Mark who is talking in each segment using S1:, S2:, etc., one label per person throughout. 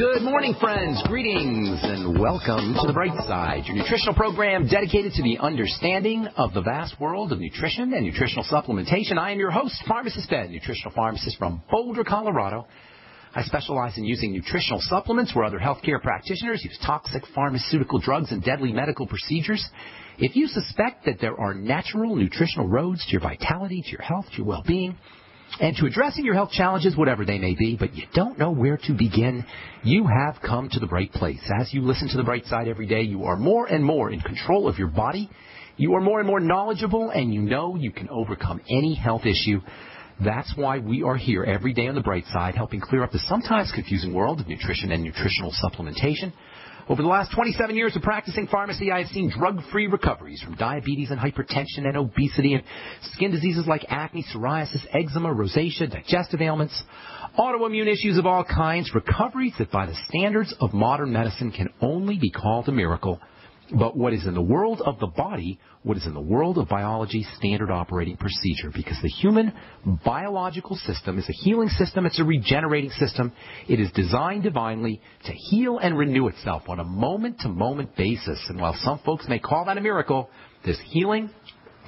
S1: Good morning, friends. Greetings and welcome to The Bright Side, your nutritional program dedicated to the understanding of the vast world of nutrition and nutritional supplementation. I am your host, Pharmacist Ben, nutritional pharmacist from Boulder, Colorado. I specialize in using nutritional supplements where other healthcare practitioners use toxic pharmaceutical drugs and deadly medical procedures. If you suspect that there are natural nutritional roads to your vitality, to your health, to your well-being, and to addressing your health challenges, whatever they may be, but you don't know where to begin, you have come to the right place. As you listen to The Bright Side every day, you are more and more in control of your body. You are more and more knowledgeable, and you know you can overcome any health issue. That's why we are here every day on The Bright Side, helping clear up the sometimes confusing world of nutrition and nutritional supplementation. Over the last 27 years of practicing pharmacy, I have seen drug-free recoveries from diabetes and hypertension and obesity and skin diseases like acne, psoriasis, eczema, rosacea, digestive ailments, autoimmune issues of all kinds, recoveries that by the standards of modern medicine can only be called a miracle. But what is in the world of the body, what is in the world of biology, standard operating procedure, because the human biological system is a healing system, it's a regenerating system. It is designed divinely to heal and renew itself on a moment-to-moment basis. And while some folks may call that a miracle, this healing,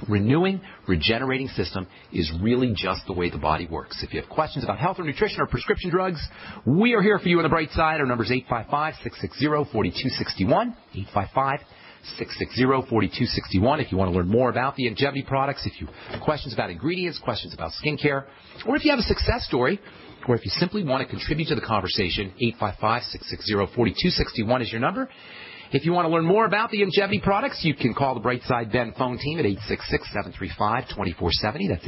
S1: renewing, regenerating system is really just the way the body works. If you have questions about health or nutrition or prescription drugs, we are here for you on The Bright Side. Our number is 855-660-4261, 855-660-4261. If you want to learn more about the longevity products, if you have questions about ingredients, questions about skincare, or if you have a success story, or if you simply want to contribute to the conversation, 855-660-4261 is your number. If you want to learn more about the longevity products, you can call the Bright Side Ben phone team at 866-735-2470. That's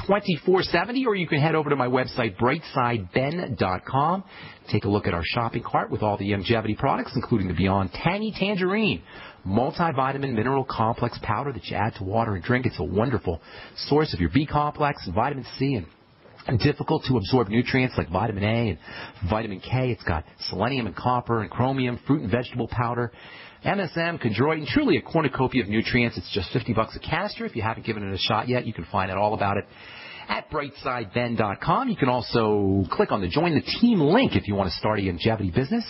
S1: 866-735-2470. Or you can head over to my website, brightsideben.com. Take a look at our shopping cart with all the longevity products, including the Beyond Tangy Tangerine multivitamin mineral complex powder that you add to water and drink. It's a wonderful source of your B complex and vitamin C and difficult to absorb nutrients like vitamin A and vitamin K. It's got selenium and copper and chromium, fruit and vegetable powder, MSM, chondroitin, truly a cornucopia of nutrients. It's just $50 a canister. If you haven't given it a shot yet, you can find out all about it at brightsideben.com. You can also click on the Join the Team link if you want to start a longevity business.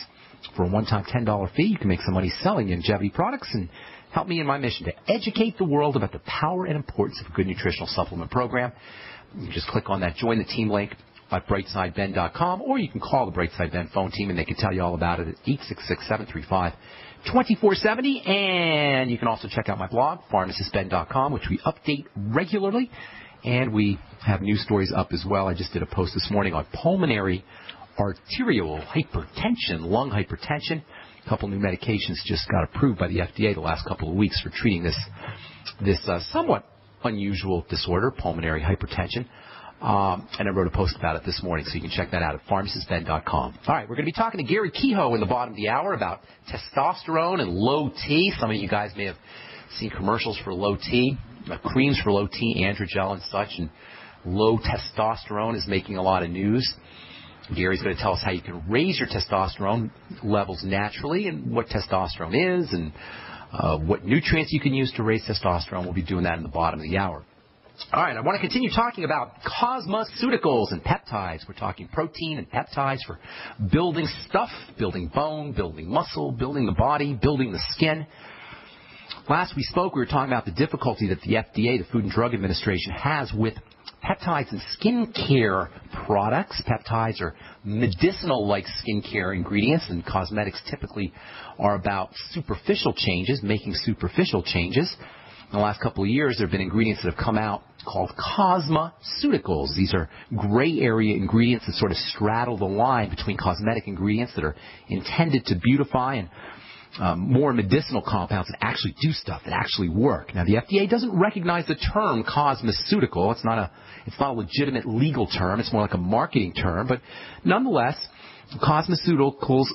S1: For a one-time $10 fee, you can make some money selling longevity products and help me in my mission to educate the world about the power and importance of a good nutritional supplement program. You can just click on that Join the Team link at brightsideben.com, or you can call the Bright Side Ben phone team, and they can tell you all about it at 866-735-2470. And you can also check out my blog, pharmacistben.com, which we update regularly. And we have news stories up as well. I just did a post this morning on pulmonary arterial hypertension, lung hypertension. A couple new medications just got approved by the FDA the last couple of weeks for treating this somewhat unusual disorder, pulmonary hypertension. And I wrote a post about it this morning, so you can check that out at pharmacistben.com. All right, we're going to be talking to Gary Kehoe in the bottom of the hour about testosterone and low T. Some of you guys may have seen commercials for low T, creams for low T, androgel and such, and low testosterone is making a lot of news. Gary's going to tell us how you can raise your testosterone levels naturally and what testosterone is and what nutrients you can use to raise testosterone. We'll be doing that in the bottom of the hour. All right, I want to continue talking about cosmeceuticals and peptides. We're talking protein and peptides for building stuff, building bone, building muscle, building the body, building the skin. Last we spoke, we were talking about the difficulty that the FDA, the Food and Drug Administration, has with peptides and skincare products. Peptides are medicinal-like skincare ingredients, and cosmetics typically are about superficial changes, making superficial changes. In the last couple of years, there have been ingredients that have come out called cosmeceuticals. These are gray area ingredients that sort of straddle the line between cosmetic ingredients that are intended to beautify and more medicinal compounds that actually do stuff, that actually work. Now, the FDA doesn't recognize the term cosmeceutical. It's not a legitimate legal term. It's more like a marketing term. But nonetheless, cosmeceuticals,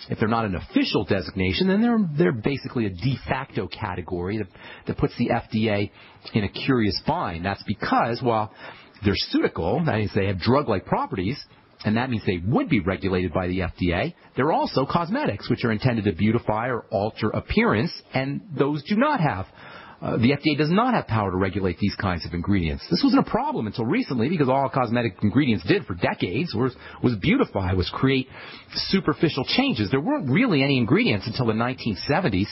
S1: if they're not an official designation, then they're basically a de facto category that puts the FDA in a curious bind. That's because, while they're ceutical, that means they have drug-like properties, and that means they would be regulated by the FDA. They're also cosmetics, which are intended to beautify or alter appearance, and those do not have The FDA does not have power to regulate these kinds of ingredients. This wasn't a problem until recently because all cosmetic ingredients did for decades was beautify, was create superficial changes. There weren't really any ingredients until the 1970s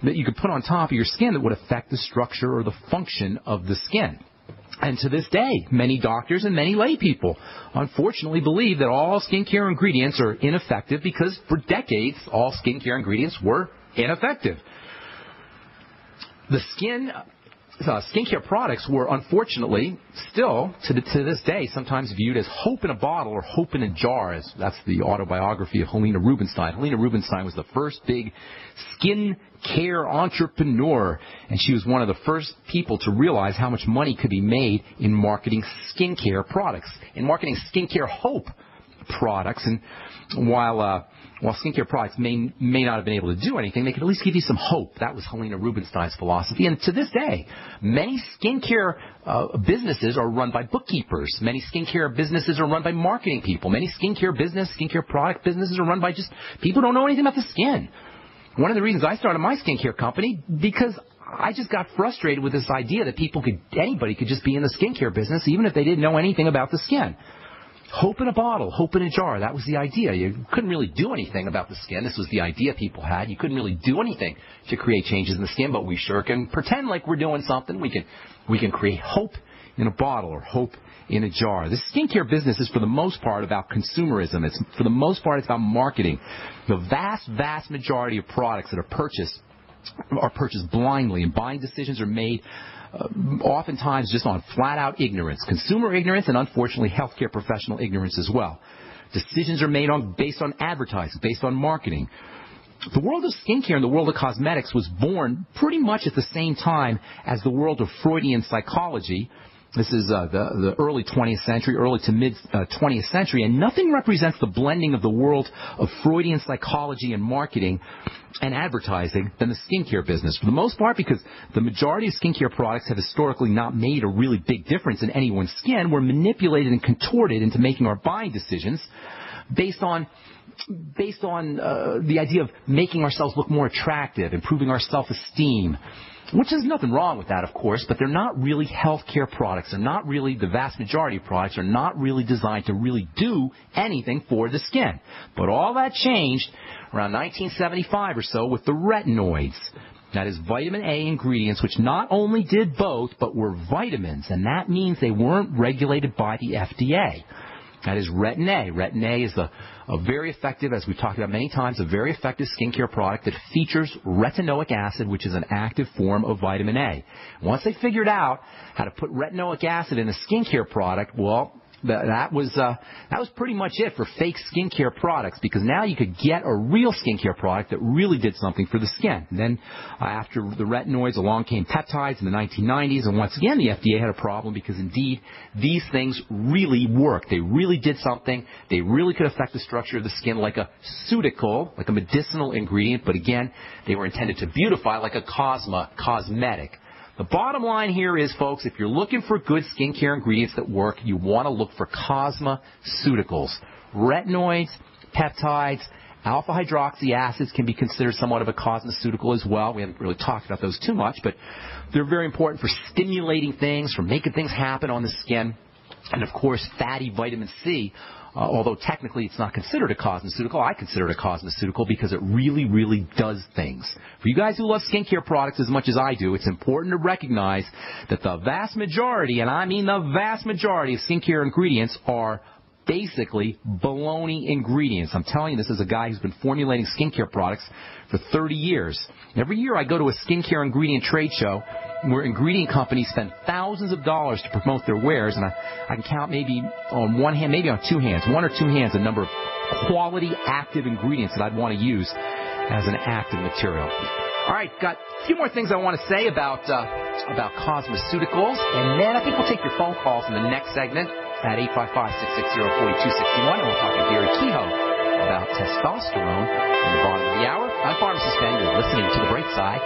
S1: that you could put on top of your skin that would affect the structure or the function of the skin. And to this day, many doctors and many lay people unfortunately believe that all skincare ingredients are ineffective because for decades all skincare ingredients were ineffective. The skincare products were unfortunately still, to this day, sometimes viewed as hope in a bottle or hope in a jar. That's the autobiography of Helena Rubinstein. Helena Rubinstein was the first big skin care entrepreneur, and she was one of the first people to realize how much money could be made in marketing skincare products, in marketing skincare hope products. And while skincare products may not have been able to do anything, they could at least give you some hope. That was Helena Rubinstein's philosophy. And to this day, many skincare businesses are run by bookkeepers. Many skincare businesses are run by marketing people. Many skincare product businesses are run by just people who don't know anything about the skin. One of the reasons I started my skincare company, because I just got frustrated with this idea that anybody could just be in the skincare business, even if they didn't know anything about the skin. Hope in a bottle, hope in a jar. That was the idea. You couldn't really do anything about the skin. This was the idea people had. You couldn't really do anything to create changes in the skin, but we sure can pretend like we're doing something. We can create hope in a bottle or hope in a jar. The skincare business is for the most part about consumerism. For the most part, it's about marketing. The vast majority of products that are purchased blindly, and buying decisions are made oftentimes just on flat-out ignorance, consumer ignorance, and unfortunately healthcare professional ignorance as well. Decisions are made based on advertising, based on marketing. The world of skincare and the world of cosmetics was born pretty much at the same time as the world of Freudian psychology. This is the early 20th century, early to mid 20th century, and nothing represents the blending of the world of Freudian psychology and marketing and advertising than the skincare business. For the most part, because the majority of skincare products have historically not made a really big difference in anyone's skin, were manipulated and contorted into making our buying decisions based on the idea of making ourselves look more attractive, improving our self-esteem. Which is nothing wrong with that, of course, but they're not really healthcare products. They're not really, the vast majority of products are not really designed to really do anything for the skin. But all that changed around 1975 or so with the retinoids. That is vitamin A ingredients, which not only did both, but were vitamins. And that means they weren't regulated by the FDA. That is Retin A. Retin A is a very effective, as we've talked about many times, a very effective skincare product that features retinoic acid, which is an active form of vitamin A. Once they figured out how to put retinoic acid in a skincare product, well, that was pretty much it for fake skincare products, because now you could get a real skincare product that really did something for the skin. And then after the retinoids, along came peptides in the 1990s, and once again the FDA had a problem because indeed these things really worked. They really did something. They really could affect the structure of the skin like a ceutical, like a medicinal ingredient, but again, they were intended to beautify like a cosmetic. The bottom line here is, folks, if you're looking for good skincare ingredients that work, you want to look for cosmeceuticals. Retinoids, peptides, alpha-hydroxy acids can be considered somewhat of a cosmeceutical as well. We haven't really talked about those too much, but they're very important for stimulating things, for making things happen on the skin. And, of course, fatty vitamin C, although technically it's not considered a cosmeceutical, I consider it a cosmeceutical because it really, really does things. For you guys who love skincare products as much as I do, it's important to recognize that the vast majority, and I mean the vast majority of skincare ingredients are basically baloney ingredients. I'm telling you this as a guy who's been formulating skincare products for 30 years. Every year I go to a skincare ingredient trade show where ingredient companies spend thousands of dollars to promote their wares, and I can count maybe on one hand, maybe on two hands, one or two hands, the number of quality active ingredients that I'd want to use as an active material. All right, got a few more things I want to say about cosmeceuticals, and then I think we'll take your phone calls in the next segment at 855-660-4261, and we'll talk to Gary Kehoe about testosterone in the bottom of the hour. I'm Pharmacist Ben. You're listening to The Bright Side.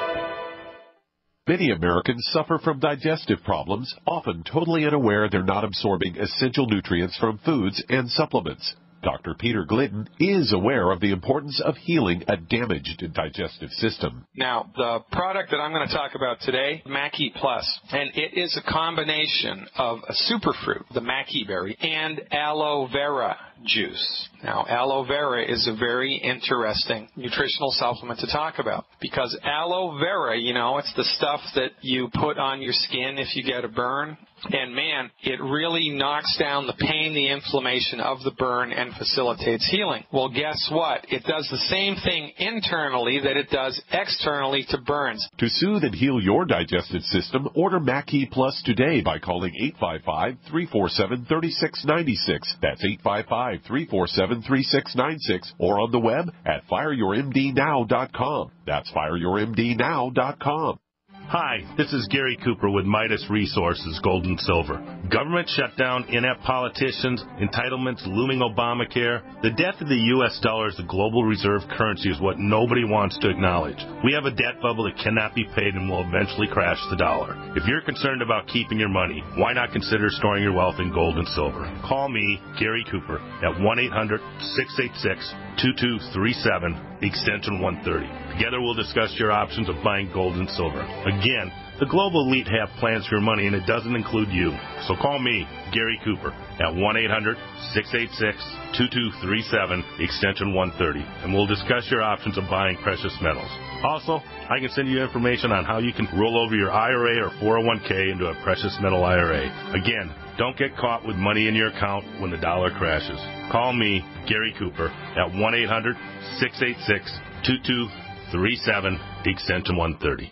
S2: Many Americans suffer from digestive problems, often totally unaware they're not absorbing essential nutrients from foods and supplements. Dr. Peter Glidden is aware of the importance of healing a damaged digestive system.
S3: Now, the product that I'm going to talk about today, Mackey Plus, and it is a combination of a superfruit, the Mackey berry, and aloe vera juice. Now, aloe vera is a very interesting nutritional supplement to talk about because aloe vera, it's the stuff that you put on your skin if you get a burn. And, man, it really knocks down the pain, the inflammation of the burn, and facilitates healing. Well, guess what? It does the same thing internally that it does externally to burns.
S2: To soothe and heal your digestive system, order Mackey Plus today by calling 855-347-3696. That's 855-347-3696. Or on the web at fireyourmdnow.com. That's fireyourmdnow.com.
S4: Hi, this is Gary Cooper with Midas Resources, Gold and Silver. Government shutdown, inept politicians, entitlements, looming Obamacare. The death of the U.S. dollar as the global reserve currency is what nobody wants to acknowledge. We have a debt bubble that cannot be paid and will eventually crash the dollar. If you're concerned about keeping your money, why not consider storing your wealth in gold and silver? Call me, Gary Cooper, at 1-800-686-2237, extension 130. Together we'll discuss your options of buying gold and silver. Again, the global elite have plans for your money, and it doesn't include you. So call me, Gary Cooper, at 1-800-686-2237, extension 130, and we'll discuss your options of buying precious metals. Also, I can send you information on how you can roll over your IRA or 401k into a precious metal IRA. Again, don't get caught with money in your account when the dollar crashes. Call me, Gary Cooper, at 1-800-686-2237, extension 130.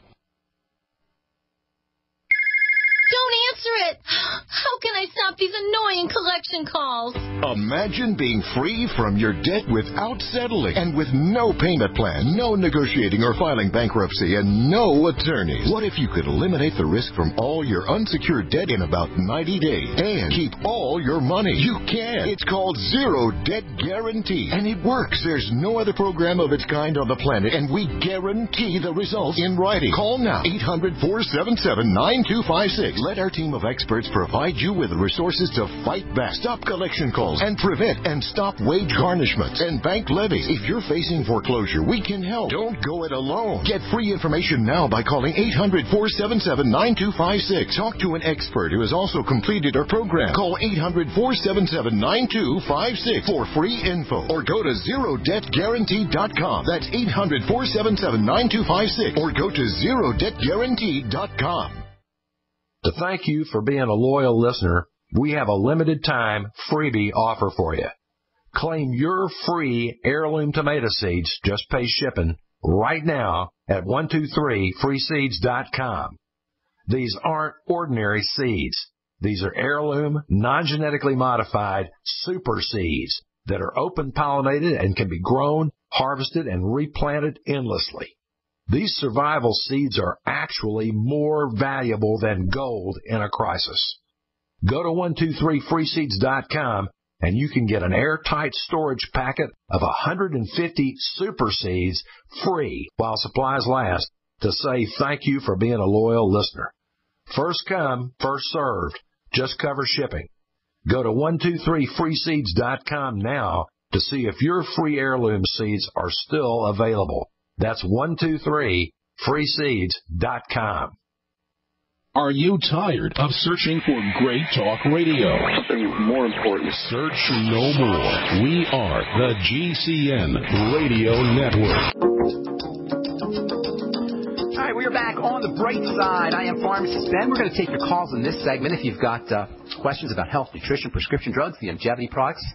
S5: Don't answer it! How can I stop these annoying collection calls?
S6: Imagine being free from your debt without settling and with no payment plan, no negotiating or filing bankruptcy, and no attorneys. What if you could eliminate the risk from all your unsecured debt in about 90 days and keep all your money? You can. It's called Zero Debt Guarantee, and it works. There's no other program of its kind on the planet, and we guarantee the results in writing. Call now, 800-477-9256. Let our team of experts provide you with the resources to fight back, stop collection calls, and prevent and stop wage garnishments and bank levies. If you're facing foreclosure, we can help. Don't go it alone. Get free information now by calling 800-477-9256. Talk to an expert who has also completed our program. Call 800-477-9256 for free info, or go to ZeroDebtGuarantee.com. That's 800-477-9256, or go to ZeroDebtGuarantee.com.
S7: To thank you for being a loyal listener, we have a limited time freebie offer for you. Claim your free heirloom tomato seeds, just pay shipping, right now at 123freeseeds.com. These aren't ordinary seeds. These are heirloom, non-genetically modified super seeds that are open pollinated and can be grown, harvested, and replanted endlessly. These survival seeds are actually more valuable than gold in a crisis. Go to 123freeseeds.com and you can get an airtight storage packet of 150 super seeds free while supplies last to say thank you for being a loyal listener. First come, first served. Just cover shipping. Go to 123freeseeds.com now to see if your free heirloom seeds are still available. That's 123freeseeds.com.
S8: Are you tired of searching for great talk radio?
S9: Something more important.
S8: Search no more. We are the GCN Radio Network.
S1: All right, we're back on the bright side. I am Pharmacist Ben. We're going to take your calls in this segment. If you've got questions about health, nutrition, prescription drugs, the longevity products,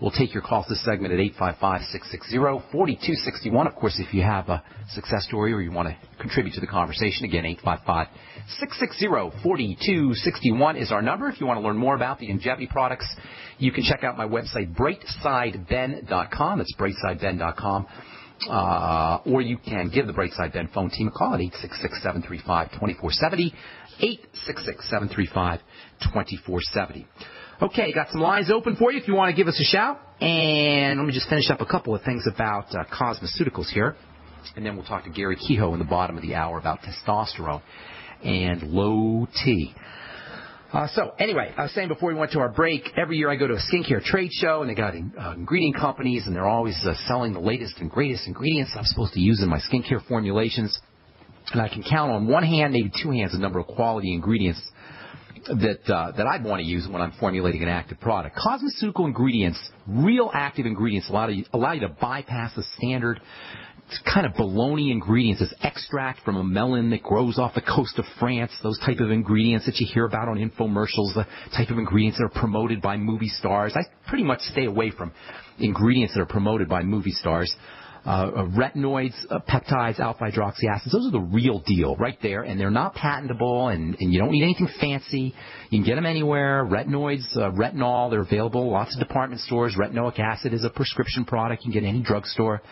S1: we'll take your calls this segment at 855-660-4261. Of course, if you have a success story or you want to contribute to the conversation, again, 855-660-4261 is our number. If you want to learn more about the longevity products, you can check out my website, brightsideben.com. That's brightsideben.com. Or you can give the Brightside Ben phone team a call at 866-735-2470, 866-735-2470. Okay, got some lines open for you if you want to give us a shout. And let me just finish up a couple of things about cosmeceuticals here. And then we'll talk to Gary Kehoe in the bottom of the hour about testosterone and low T. So anyway, I was saying before we went to our break, every year I go to a skincare trade show, and they got ingredient companies, and they're always selling the latest and greatest ingredients I'm supposed to use in my skincare formulations. And I can count on one hand, maybe two hands, the number of quality ingredients that I'd want to use when I'm formulating an active product. Cosmeceutical ingredients, real active ingredients, allow you to bypass the standard kind of baloney ingredients. It's extract from a melon that grows off the coast of France, those type of ingredients that you hear about on infomercials, the type of ingredients that are promoted by movie stars. I pretty much stay away from ingredients that are promoted by movie stars. Retinoids, peptides, alpha-hydroxy acids, those are the real deal right there, and they're not patentable, and you don't need anything fancy. You can get them anywhere. Retinoids, retinol, they're available, lots of department stores. Retinoic acid is a prescription product. You can get any drugstore.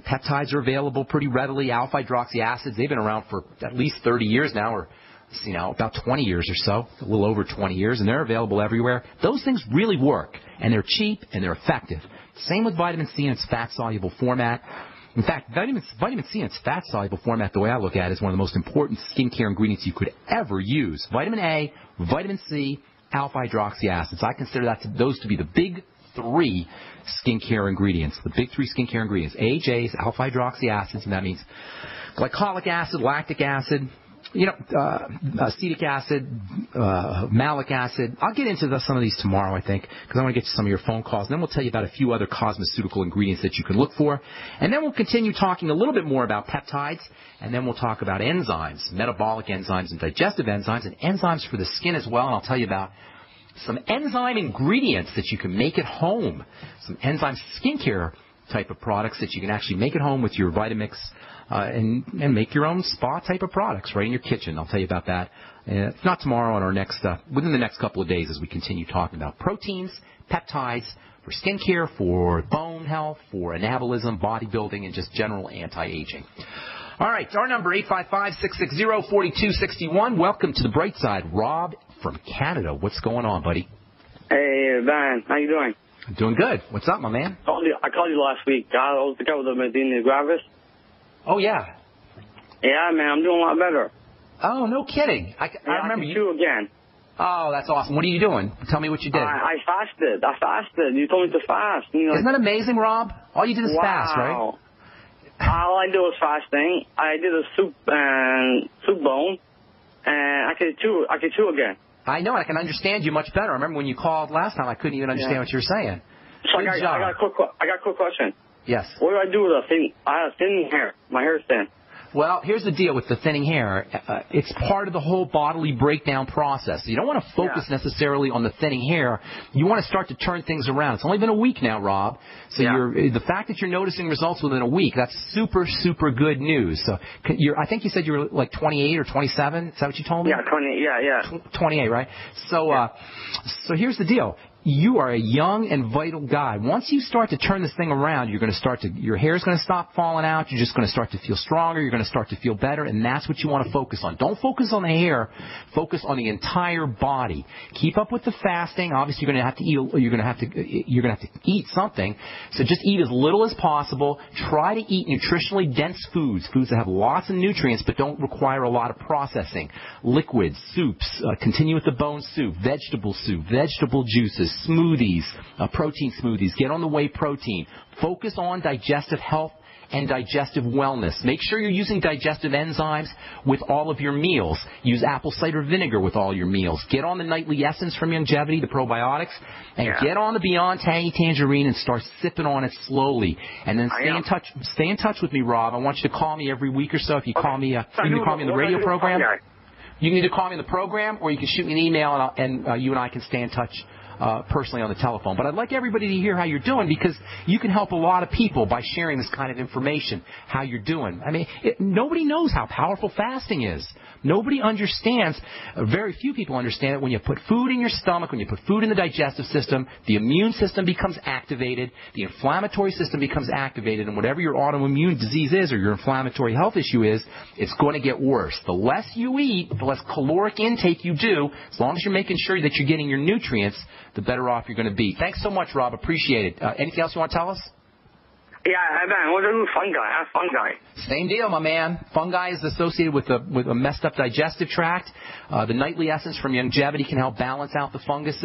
S1: Peptides are available pretty readily. Alpha-hydroxy acids, they've been around for at least 30 years now, or about 20 years or so, a little over 20 years, and they're available everywhere. Those things really work, and they're cheap, and they're effective. Same with vitamin C in its fat-soluble format. In fact, vitamin C in its fat-soluble format, the way I look at it, is one of the most important skincare ingredients you could ever use. Vitamin A, vitamin C, alpha-hydroxy acids. I consider those to be the big three skincare ingredients. The big three skincare ingredients. AHAs, alpha-hydroxy acids, and that means glycolic acid, lactic acid, acetic acid, malic acid. I'll get into some of these tomorrow, I think, because I want to get to some of your phone calls. And then we'll tell you about a few other cosmeceutical ingredients that you can look for. And then we'll continue talking a little bit more about peptides. And then we'll talk about enzymes, metabolic enzymes and digestive enzymes, and enzymes for the skin as well. And I'll tell you about some enzyme ingredients that you can make at home, some enzyme skincare type of products that you can actually make at home with your Vitamix, and make your own spa type of products right in your kitchen. I'll tell you about that. If not tomorrow, on our within the next couple of days, as we continue talking about proteins, peptides for skincare, for bone health, for anabolism, bodybuilding, and just general anti-aging. All right, our number 855-660-4261. Welcome to the bright side, Rob from Canada. What's going on, buddy?
S9: Hey, Van, how you doing?
S1: I'm doing good. What's up, my man?
S9: I called you last week. I was the guy with the Medina Gravis.
S1: Oh, yeah.
S9: Yeah, man, I'm doing a lot better.
S1: Oh, no kidding. I remember you.
S9: Again.
S1: Oh, that's awesome. What are you doing? Tell me what you did.
S9: I fasted. You told me to fast.
S1: Isn't that amazing, Rob? All you did is fast, right?
S9: All I did was fasting. I did a soup bone, and I could chew again.
S1: I know. I can understand you much better. I remember when you called last time, I couldn't even understand what you were saying.
S9: So I got a quick question.
S1: Yes.
S9: What do I do with I have thin hair. My hair is thin.
S1: Well, here's the deal with the thinning hair. It's part of the whole bodily breakdown process. You don't want to focus necessarily on the thinning hair. You want to start to turn things around. It's only been a week now, Rob. So the fact that you're noticing results within a week, that's super, super good news. So I think you said you were like 28 or 27. Is that what you told me?
S9: Yeah, 28. Yeah.
S1: 28, right? So, so here's the deal. You are a young and vital guy. Once you start to turn this thing around, your hair is going to stop falling out. You're just going to start to feel stronger. You're going to start to feel better, and that's what you want to focus on. Don't focus on the hair. Focus on the entire body. Keep up with the fasting. Obviously, you're going to have to eat. You're going to have to eat something. So just eat as little as possible. Try to eat nutritionally dense foods that have lots of nutrients but don't require a lot of processing. Liquids, soups. Continue with the bone soup, vegetable juices. Smoothies, protein smoothies. Get on the whey protein. Focus on digestive health and digestive wellness. Make sure you're using digestive enzymes with all of your meals. Use apple cider vinegar with all your meals. Get on the nightly essence from Longevity, the probiotics, and get on the Beyond Tangy Tangerine and start sipping on it slowly. And then stay in touch with me, Rob. I want you to call me every week or so. If you call me, you can call me in the radio program. You can either call me in the program or you can shoot me an email, and you and I can stay in touch personally on the telephone. But I'd like everybody to hear how you're doing, because you can help a lot of people by sharing this kind of information, how you're doing. I mean, nobody knows how powerful fasting is. Nobody understands, very few people understand it. When you put food in your stomach, when you put food in the digestive system, the immune system becomes activated, the inflammatory system becomes activated, and whatever your autoimmune disease is or your inflammatory health issue is, it's going to get worse. The less you eat, the less caloric intake you do, as long as you're making sure that you're getting your nutrients, the better off you're going to be. Thanks so much, Rob. Appreciate it. Anything else you want to tell us?
S9: Yeah, I bet. What is fungi? Fungi.
S1: Same deal, my man. Fungi is associated with a messed up digestive tract. The nightly essence from Youngevity can help balance out the fungus,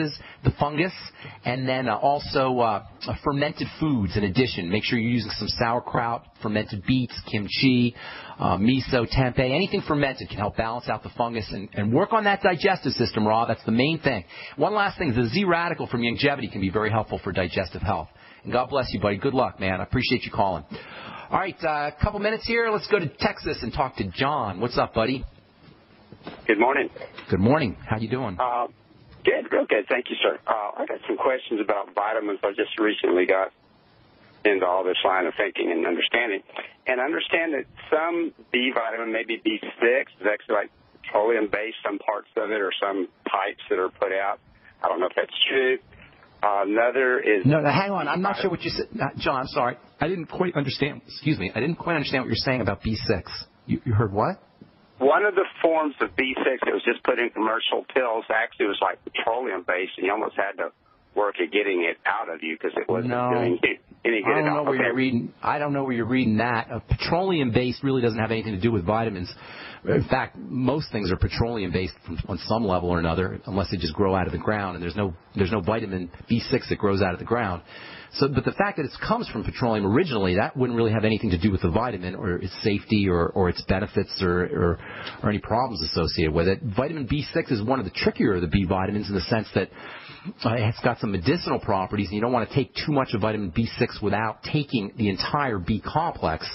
S1: and then also fermented foods in addition. Make sure you're using some sauerkraut, fermented beets, kimchi, miso, tempeh. Anything fermented can help balance out the fungus and work on that digestive system, Raw. That's the main thing. One last thing, the Z-Radical from Youngevity can be very helpful for digestive health. And God bless you, buddy. Good luck, man. I appreciate you calling. All right, a couple minutes here. Let's go to Texas and talk to John. What's up, buddy?
S10: Good morning.
S1: Good morning. How you doing?
S10: Good, real good. Thank you, sir. I got some questions about vitamins. I just recently got into all this line of thinking and understanding. And I understand that some B vitamin, maybe B6, is actually like petroleum-based, some parts of it, or some types that are put out. I don't know if that's true. Another is...
S1: No, hang on. I'm not sure what you said. John, I'm sorry. I didn't quite understand. Excuse me. I didn't quite understand what you're saying about B6. You heard what?
S10: One of the forms of B6 that was just put in commercial pills actually was like petroleum-based, and you almost had to work at getting it out of you because it wasn't doing any good at all.
S1: I don't know where you're reading that. Petroleum-based really doesn't have anything to do with vitamins. In fact, most things are petroleum-based on some level or another, unless they just grow out of the ground, and there's no vitamin B6 that grows out of the ground. So, but the fact that it comes from petroleum originally, that wouldn't really have anything to do with the vitamin or its safety or its benefits or any problems associated with it. Vitamin B6 is one of the trickier of the B vitamins in the sense that it's got some medicinal properties, and you don't want to take too much of vitamin B6 without taking the entire B complex.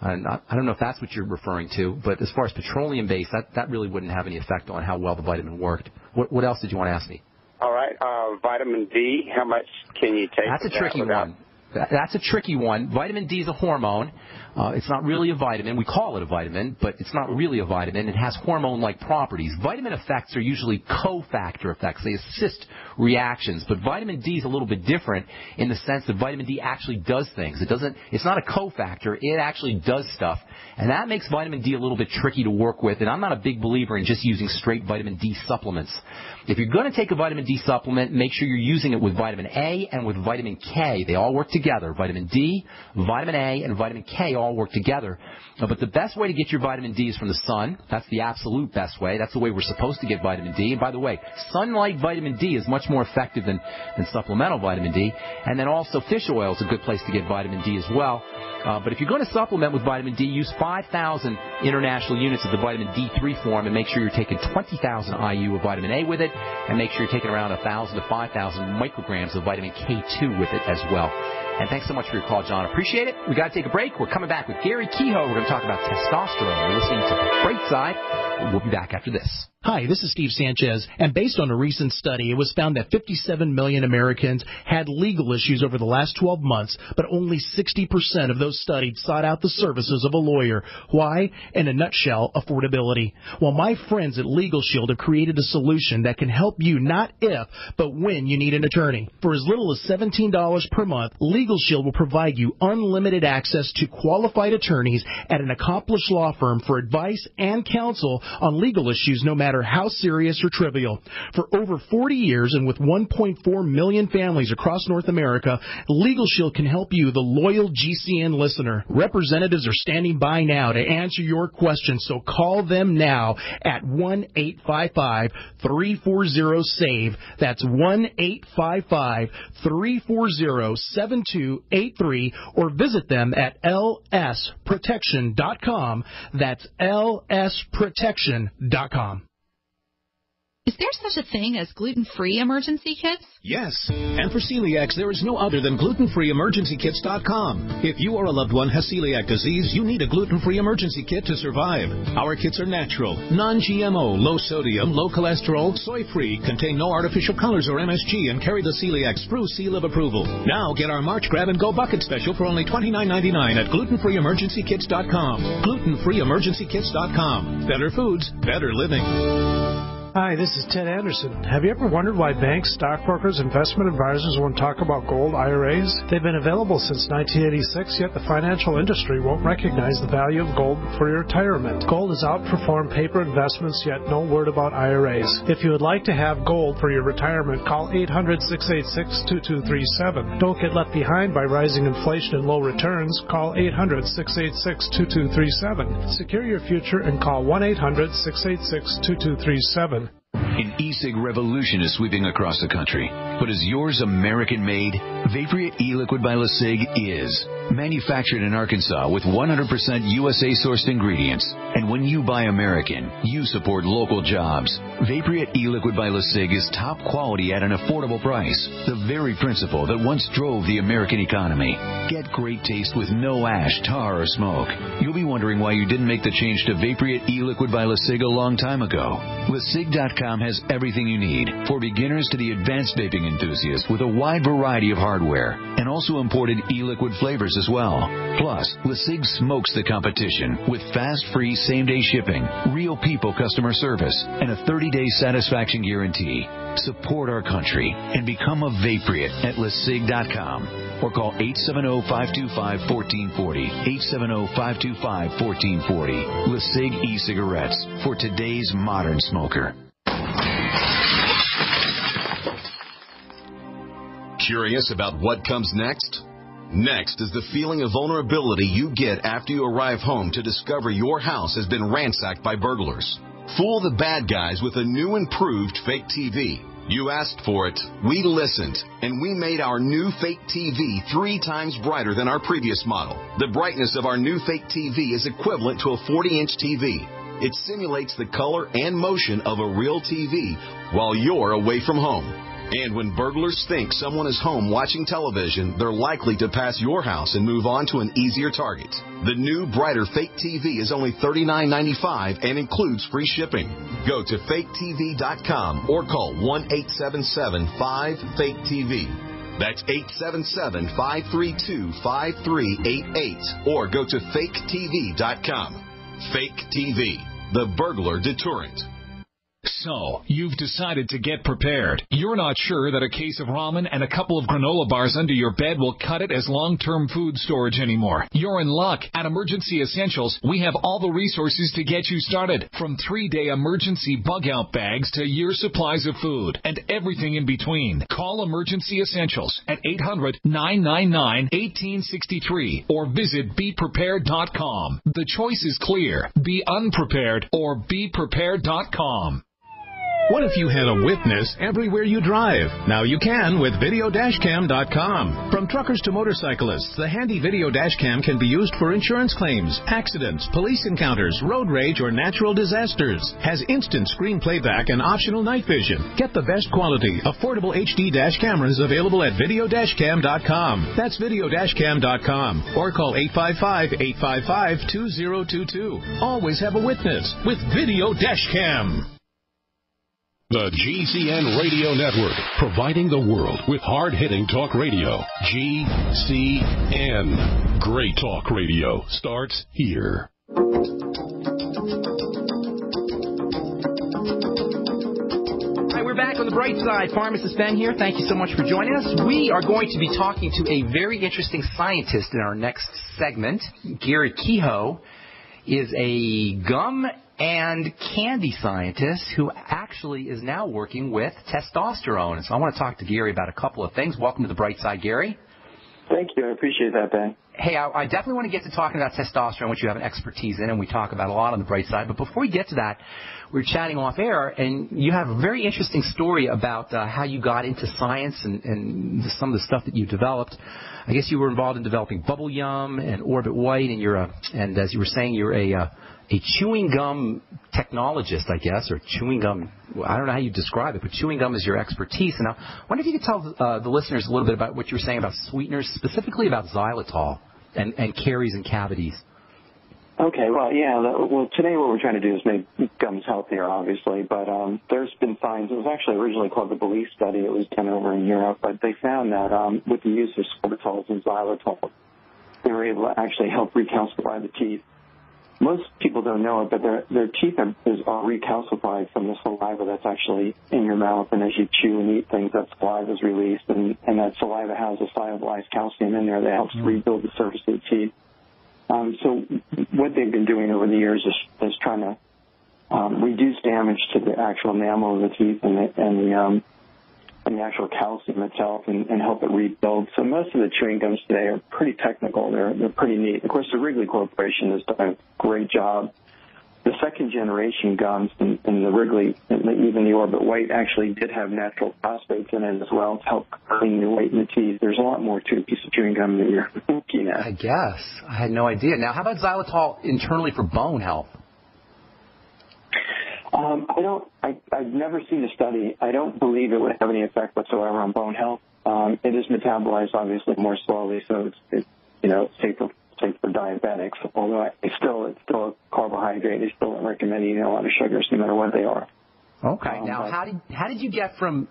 S1: And I don't know if that's what you're referring to, but as far as petroleum-based, that really wouldn't have any effect on how well the vitamin worked. What else did you want to ask me?
S10: All right. Vitamin D, how much can you take?
S1: That's a tricky one. That's a tricky one. Vitamin D is a hormone. It's not really a vitamin. We call it a vitamin, but it's not really a vitamin. It has hormone-like properties. Vitamin effects are usually cofactor effects. They assist reactions. But vitamin D is a little bit different in the sense that vitamin D actually does things. It's not a cofactor. It actually does stuff. And that makes vitamin D a little bit tricky to work with. And I'm not a big believer in just using straight vitamin D supplements. If you're going to take a vitamin D supplement, make sure you're using it with vitamin A and with vitamin K. They all work together. Vitamin D, vitamin A, and vitamin K all work together. But the best way to get your vitamin D is from the sun. That's the absolute best way. That's the way we're supposed to get vitamin D. And by the way, sunlight vitamin D is much more effective than supplemental vitamin D. And then also fish oil is a good place to get vitamin D as well. But if you're going to supplement with vitamin D, use 5,000 international units of the vitamin D3 form and make sure you're taking 20,000 IU of vitamin A with it, and make sure you're taking around 1,000 to 5,000 micrograms of vitamin K2 with it as well. And thanks so much for your call, John. Appreciate it. We've got to take a break. We're coming back with Gary Kehoe. We're going to talk about testosterone. You're listening to Bright Side. We'll be back after this.
S11: Hi, this is Steve Sanchez, and based on a recent study, it was found that 57 million Americans had legal issues over the last 12 months, but only 60% of those studied sought out the services of a lawyer. Why? In a nutshell, affordability. Well, my friends at Legal Shield have created a solution that can help you not if, but when you need an attorney. For as little as $17 per month, Legal Shield will provide you unlimited access to qualified attorneys at an accomplished law firm for advice and counsel on legal issues no matter how serious or trivial. For over 40 years and with 1.4 million families across North America, Legal Shield can help you, the loyal GCN listener. Representatives are standing by now to answer your questions, so call them now at 1-855-340-SAVE. That's 1-855-340-7283, or visit them at lsprotection.com. That's lsprotection.com.
S12: Is there such a thing as gluten-free emergency kits?
S13: Yes. And for celiacs, there is no other than glutenfreeemergencykits.com. If you or a loved one has celiac disease, you need a gluten-free emergency kit to survive. Our kits are natural, non-GMO, low sodium, low cholesterol, soy-free, contain no artificial colors or MSG, and carry the celiac sprue seal of approval. Now get our March Grab and Go Bucket Special for only $29.99 at glutenfreeemergencykits.com. Glutenfreeemergencykits.com. Better foods, better living.
S14: Hi, this is Ted Anderson. Have you ever wondered why banks, stockbrokers, investment advisors won't talk about gold IRAs? They've been available since 1986, yet the financial industry won't recognize the value of gold for your retirement. Gold has outperformed paper investments, yet no word about IRAs. If you would like to have gold for your retirement, call 800-686-2237. Don't get left behind by rising inflation and low returns. Call 800-686-2237. Secure your future and call 1-800-686-2237.
S15: An e-cig revolution is sweeping across the country. But is yours American-made? Vaporeate e-liquid by LeSig is. Manufactured in Arkansas with 100% USA-sourced ingredients. And when you buy American, you support local jobs. Vaporeate e-liquid by LeSig is top quality at an affordable price. The very principle that once drove the American economy. Get great taste with no ash, tar, or smoke. You'll be wondering why you didn't make the change to Vaporeate e-liquid by LeSig a long time ago. LeSig.com has everything you need, for beginners to the advanced vaping enthusiast, with a wide variety of hardware, and also imported e-liquid flavors as well. Plus, LeSig smokes the competition with fast, free, same-day shipping, real people customer service, and a 30-day satisfaction guarantee. Support our country and become a Vaporeate at LeSig.com, or call 870-525-1440, 870-525-1440. LeSig e-cigarettes for today's modern smoker.
S16: Curious about what comes next? Next is the feeling of vulnerability you get after you arrive home to discover your house has been ransacked by burglars. Fool the bad guys with a new improved fake TV. You asked for it, we listened, and we made our new fake TV 3 times brighter than our previous model. The brightness of our new fake TV is equivalent to a 40-inch TV. It simulates the color and motion of a real TV while you're away from home. And when burglars think someone is home watching television, they're likely to pass your house and move on to an easier target. The new, brighter Fake TV is only $39.95 and includes free shipping. Go to faketv.com or call 1-877-5-FAKE-TV. That's 877-532-5388. Or go to faketv.com. Fake TV, the burglar deterrent.
S17: So, you've decided to get prepared. You're not sure that a case of ramen and a couple of granola bars under your bed will cut it as long-term food storage anymore. You're in luck. At Emergency Essentials, we have all the resources to get you started. From 3-day emergency bug-out bags to year supplies of food and everything in between. Call Emergency Essentials at 800-999-1863 or visit BePrepared.com. The choice is clear. Be unprepared or BePrepared.com.
S13: What if you had a witness everywhere you drive? Now you can with videodashcam.com. From truckers to motorcyclists, the handy video dashcam can be used for insurance claims, accidents, police encounters, road rage, or natural disasters. Has instant screen playback and optional night vision. Get the best quality, affordable HD dash cameras available at videodashcam.com. That's videodashcam.com. Or call 855-855-2022. Always have a witness with Video Dashcam.
S8: The GCN Radio Network, providing the world with hard-hitting talk radio. GCN. Great talk radio starts here.
S1: All right, we're back on the bright side. Pharmacist Ben here. Thank you so much for joining us. We are going to be talking to a very interesting scientist in our next segment. Gary Kehoe is a gum and candy scientist who actually is now working with testosterone. And so I want to talk to Gary about a couple of things. Welcome to the bright side, Gary.
S18: Thank you. I appreciate that, Ben.
S1: Hey, I definitely want to get to talking about testosterone, which you have an expertise in, and we talk about a lot on the bright side. But before we get to that, we're chatting off air, and you have a very interesting story about how you got into science and some of the stuff that you developed. I guess you were involved in developing Bubble Yum and Orbit White, and as you were saying, you're a chewing gum technologist, I guess, or chewing gum. I don't know how you describe it, but chewing gum is your expertise. And I wonder if you could tell the listeners a little bit about what you were saying about sweeteners, specifically about xylitol and caries and cavities.
S18: Okay, well, yeah. Well, today what we're trying to do is make gums healthier, obviously, but there's been signs. It was actually originally called the Belief Study. It was done over in Europe, but they found that with the use of sorbitol and xylitol, they were able to actually help recalcify the teeth. most people don't know it, but their teeth are recalcified from the saliva that's actually in your mouth, and as you chew and eat things, that saliva is released, and that saliva has a solubilized calcium in there that helps rebuild the surface of the teeth. So what they've been doing over the years is trying to reduce damage to the actual enamel of the teeth and the actual calcium itself and help it rebuild. So most of the chewing gums today are pretty technical. They're pretty neat. Of course, the Wrigley Corporation has done a great job. The second generation gums and the Wrigley, and even the Orbit White, actually did have natural phosphates in it as well to help clean the white in the teeth. There's a lot more to a piece of chewing gum than you're looking at.
S1: I guess. I had no idea. Now, how about xylitol internally for bone health?
S18: I've never seen a study. I don't believe it would have any effect whatsoever on bone health. It is metabolized obviously more slowly, so it's safe for diabetics. Although it's still a carbohydrate. They still don't recommend eating a lot of sugars, no matter what they are.
S1: Okay. Now, how did you get from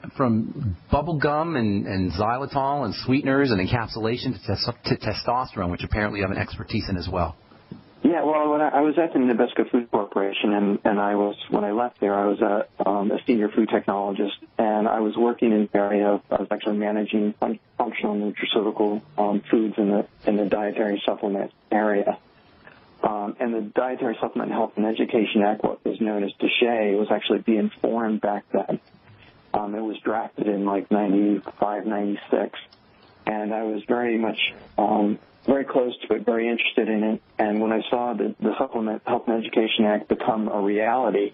S1: bubble gum and xylitol and sweeteners and encapsulation to testosterone, which apparently you have an expertise in as well?
S18: Yeah, well, when I was at the Nabisco Food Corporation, and when I left there, I was a senior food technologist, and I was working in the area of, I was actually managing functional nutraceutical foods in the dietary supplement area. And the Dietary Supplement Health and Education Act, what was known as DSHEA, was actually being formed back then. It was drafted in like 95, 96, and I was very close to it, very interested in it. And when I saw the Supplement Health and Education Act become a reality,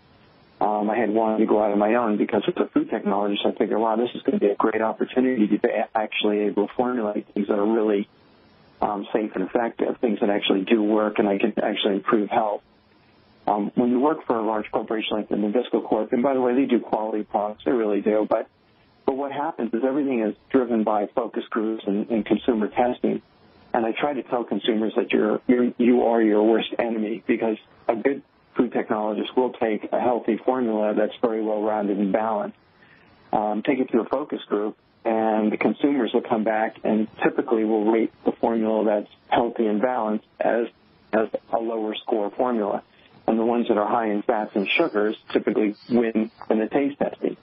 S18: I had wanted to go out on my own because as a food technologist, I figured, wow, this is going to be a great opportunity to be actually able to formulate things that are really safe and effective, things that actually do work and I can actually improve health. When you work for a large corporation like the Nabisco Corp, and by the way, they do quality products, they really do, but what happens is everything is driven by focus groups and consumer testing. And I try to tell consumers that you are your worst enemy, because a good food technologist will take a healthy formula that's very well-rounded and balanced, take it to a focus group, and the consumers will come back and typically will rate the formula that's healthy and balanced as a lower score formula. And the ones that are high in fats and sugars typically win in the taste testing.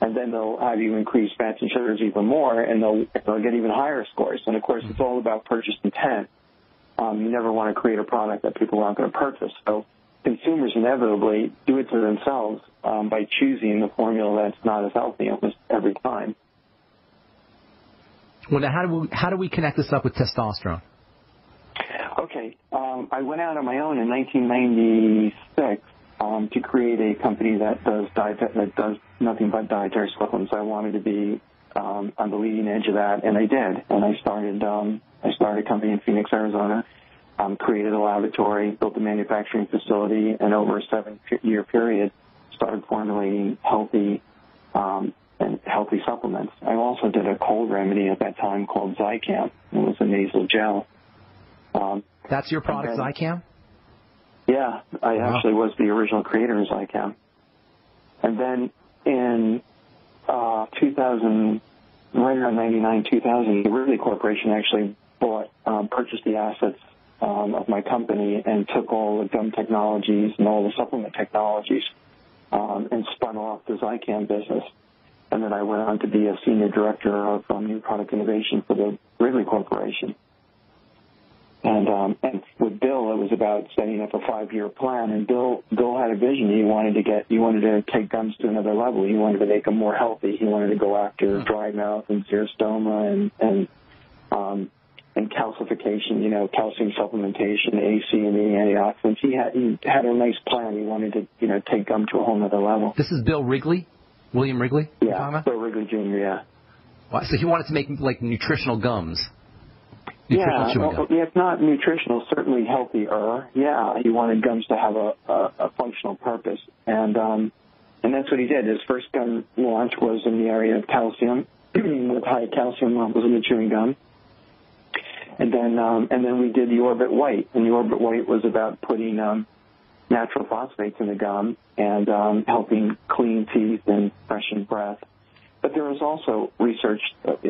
S18: And then they'll have you increase fats and sugars even more, and they'll get even higher scores. And, of course, it's all about purchase intent. You never want to create a product that people aren't going to purchase. So consumers inevitably do it to themselves by choosing the formula that's not as healthy almost every time.
S1: Well, now how do we connect this up with testosterone?
S18: Okay. I went out on my own in 1996 to create a company that does nothing but dietary supplements. I wanted to be on the leading edge of that, and I did. And I started a company in Phoenix, Arizona, created a laboratory, built a manufacturing facility, and over a 7-year period started formulating healthy supplements. I also did a cold remedy at that time called Zicam. It was a nasal gel.
S1: That's your product, Zicam?
S18: Yeah, I actually was the original creator of Zicam. And then in 2000, right around 99, 2000, the Wrigley Corporation actually purchased the assets of my company and took all the gum technologies and all the supplement technologies and spun off the Zicam business. And then I went on to be a senior director of new product innovation for the Wrigley Corporation. And with Bill, it was about setting up a 5-year plan. And Bill had a vision. He wanted to take gums to another level. He wanted to make them more healthy. He wanted to go after dry mouth and xerostoma and calcification, calcium supplementation, A, C, and E, antioxidants. He had a nice plan. He wanted to, take gum to a whole other level.
S1: This is Bill Wrigley? William Wrigley?
S18: Yeah, Bill Wrigley Jr., yeah.
S1: Wow, so he wanted to make, like, nutritional gums.
S18: It's not nutritional, certainly healthier. Yeah, he wanted gums to have a functional purpose, and that's what he did. His first gum launch was in the area of calcium, with high calcium levels in the chewing gum, and then we did the Orbit White, and the Orbit White was about putting natural phosphates in the gum and helping clean teeth and freshen breath. But there was also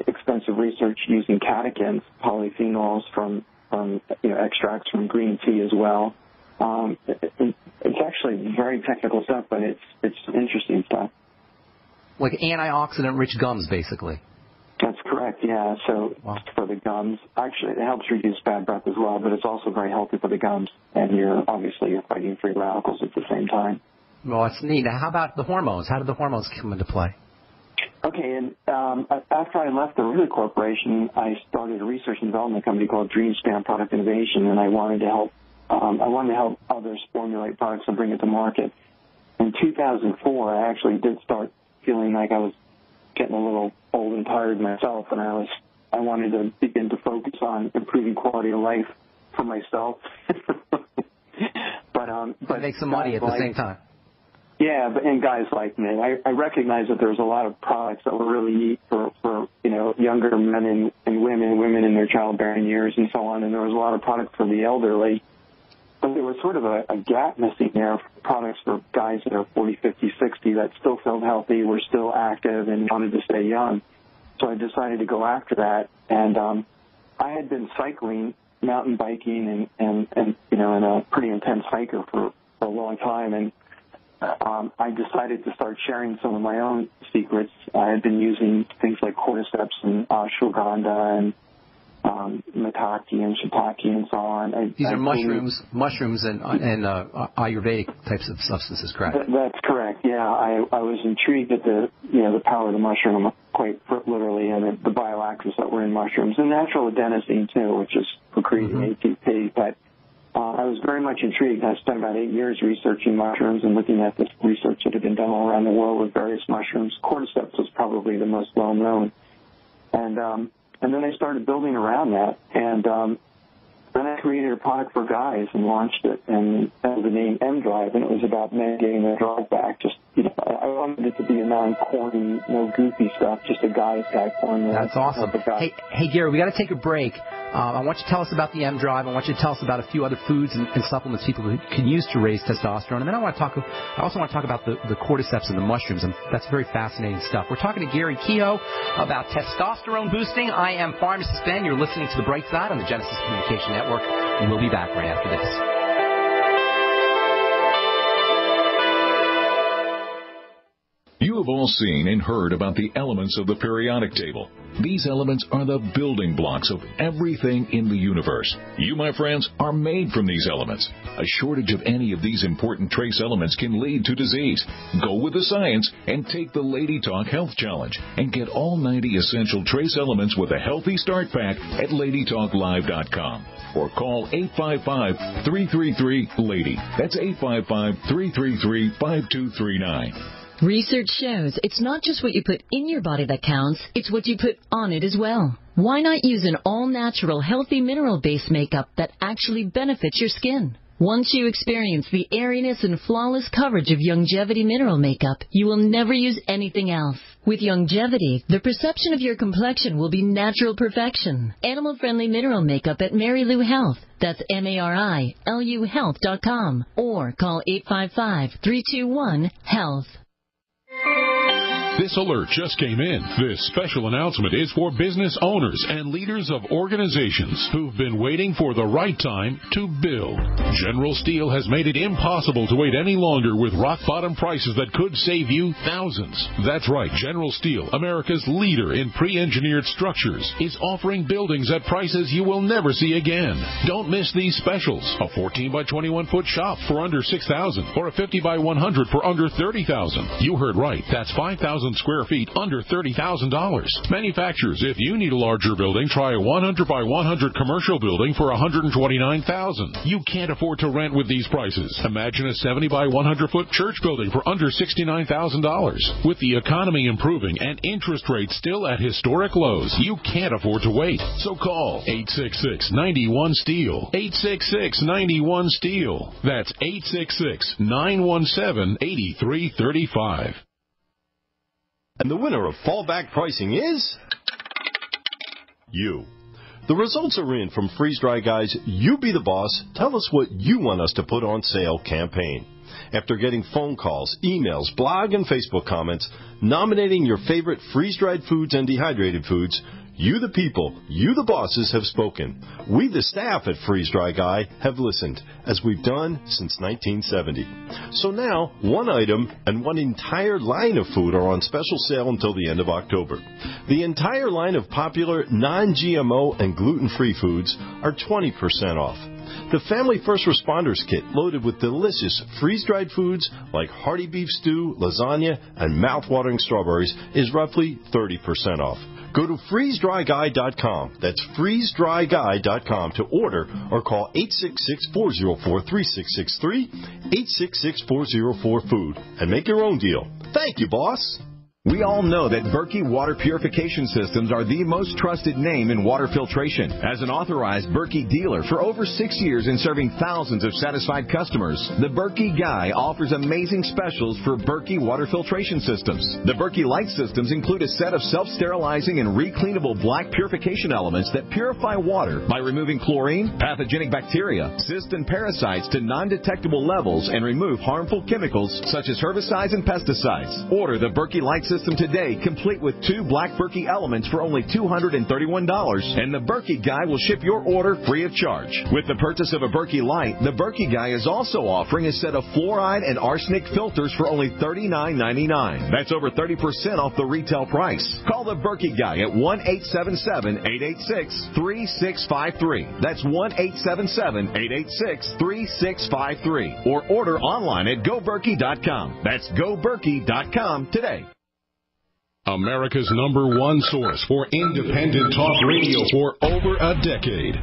S18: expensive research using catechins, polyphenols from extracts from green tea as well, It's actually very technical stuff, but it's interesting stuff.
S1: Like antioxidant-rich gums, basically.
S18: That's correct, yeah. So for the gums, actually, it helps reduce bad breath as well, but it's also very healthy for the gums, and you're fighting free radicals at the same time.
S1: Well, that's neat. Now, how about the hormones? How did the hormones come into play?
S18: Okay, and after I left the Ruler Corporation, I started a research and development company called Dreamspan Product Innovation, and I wanted to help others formulate products and bring it to market. In 2004, I actually did start feeling like I was getting a little old and tired myself, and I wanted to begin to focus on improving quality of life for myself. but
S1: make some money at the same time.
S18: Yeah, and guys like me, I recognize that there's a lot of products that were really neat for younger men and women in their childbearing years and so on, and there was a lot of products for the elderly. But there was sort of a gap missing there for products for guys that are 40, 50, 60 that still felt healthy, were still active, and wanted to stay young. So I decided to go after that. And I had been cycling, mountain biking, and a pretty intense hiker for a long time. And I decided to start sharing some of my own secrets. I had been using things like cordyceps and ashwagandha and maitake and shiitake and so on.
S1: These are mushrooms and Ayurvedic types of substances, correct?
S18: That's correct. Yeah, I was intrigued at the power of the mushroom, quite literally, and the bioactives that were in mushrooms, and natural adenosine too, which is for creating ATP. But I was very much intrigued. I spent about 8 years researching mushrooms and looking at the research that had been done all around the world with various mushrooms. Cordyceps was probably the most well known, and then I started building around that, and then I created a product for guys and launched it, and that was the name M-Drive, and it was about men getting their drive back. Just, I wanted it to be a non-corny, no goofy stuff, just a guy's guide formula.
S1: That's awesome. Hey, Gary, we got to take a break. I want you to tell us about the M-Drive. I want you to tell us about a few other foods and supplements people can use to raise testosterone. And then I also want to talk about the cordyceps and the mushrooms, and that's very fascinating stuff. We're talking to Gary Kehoe about testosterone boosting. I am Pharmacist Ben. You're listening to The Bright Side on the Genesis Communication Network, and we'll be back right after this.
S19: You have all seen and heard about the elements of the periodic table. These elements are the building blocks of everything in the universe. You, my friends, are made from these elements. A shortage of any of these important trace elements can lead to disease. Go with the science and take the Lady Talk Health Challenge and get all 90 essential trace elements with a healthy start pack at LadyTalkLive.com. Or call 855-333-LADY. That's 855-333-5239.
S20: Research shows it's not just what you put in your body that counts, it's what you put on it as well. Why not use an all-natural, healthy mineral-based makeup that actually benefits your skin? Once you experience the airiness and flawless coverage of Longevity mineral makeup, you will never use anything else. With Longevity, the perception of your complexion will be natural perfection. Animal-friendly mineral makeup at Mary Lou Health. That's MARILU Health.com. Or call 855-321-HEALTH.
S8: This alert just came in. This special announcement is for business owners and leaders of organizations who've been waiting for the right time to build. General Steel has made it impossible to wait any longer with rock-bottom prices that could save you thousands. That's right. General Steel, America's leader in pre-engineered structures, is offering buildings at prices you will never see again. Don't miss these specials. A 14 by 21 foot shop for under $6,000 or a 50 by 100 for under $30,000. You heard right. That's 5,000 square feet under $30,000. Manufacturers, if you need a larger building, try a 100 by 100 commercial building for $129,000. You can't afford to rent with these prices. Imagine a 70 by 100 foot church building for under $69,000. With the economy improving and interest rates still at historic lows, you can't afford to wait. So call 866-91-STEEL. 866-91-STEEL. That's 866-917-8335.
S21: And the winner of fallback pricing is you. The results are in from Freeze Dry Guy's You Be the Boss, Tell Us What You Want Us to Put on Sale campaign. After getting phone calls, emails, blog, and Facebook comments nominating your favorite freeze-dried foods and dehydrated foods, You the people, you the bosses have spoken. We the staff at Freeze Dry Guy have listened, as we've done since 1970. So now, one item and one entire line of food are on special sale until the end of October. The entire line of popular non-GMO and gluten-free foods are 20% off. The Family First Responders Kit, loaded with delicious freeze-dried foods like hearty beef stew, lasagna, and mouth-watering strawberries, is roughly 30% off. Go to freezedryguy.com. That's freezedryguy.com to order or call 866-404-3663, 866-404-FOOD, and make your own deal. Thank you, boss.
S3: We all know that Berkey Water Purification Systems are the most trusted name in water filtration. As an authorized Berkey dealer for over 6 years and serving thousands of satisfied customers, the Berkey Guy offers amazing specials for Berkey Water Filtration Systems. The Berkey Light Systems include a set of self-sterilizing and recleanable black purification elements that purify water by removing chlorine, pathogenic bacteria, cysts, and parasites to non-detectable levels and remove harmful chemicals such as herbicides and pesticides. Order the Berkey Light System today, complete with 2 black Berkey elements for only $231, and the Berkey Guy will ship your order free of charge. With the purchase of a Berkey Light, the Berkey Guy is also offering a set of fluoride and arsenic filters for only $39.99. That's over 30% off the retail price. Call the Berkey Guy at 1-877-886-3653. That's 1-877-886-3653. Or order online at goberkey.com. That's goberkey.com today.
S8: America's #1 source for independent talk radio for over a decade.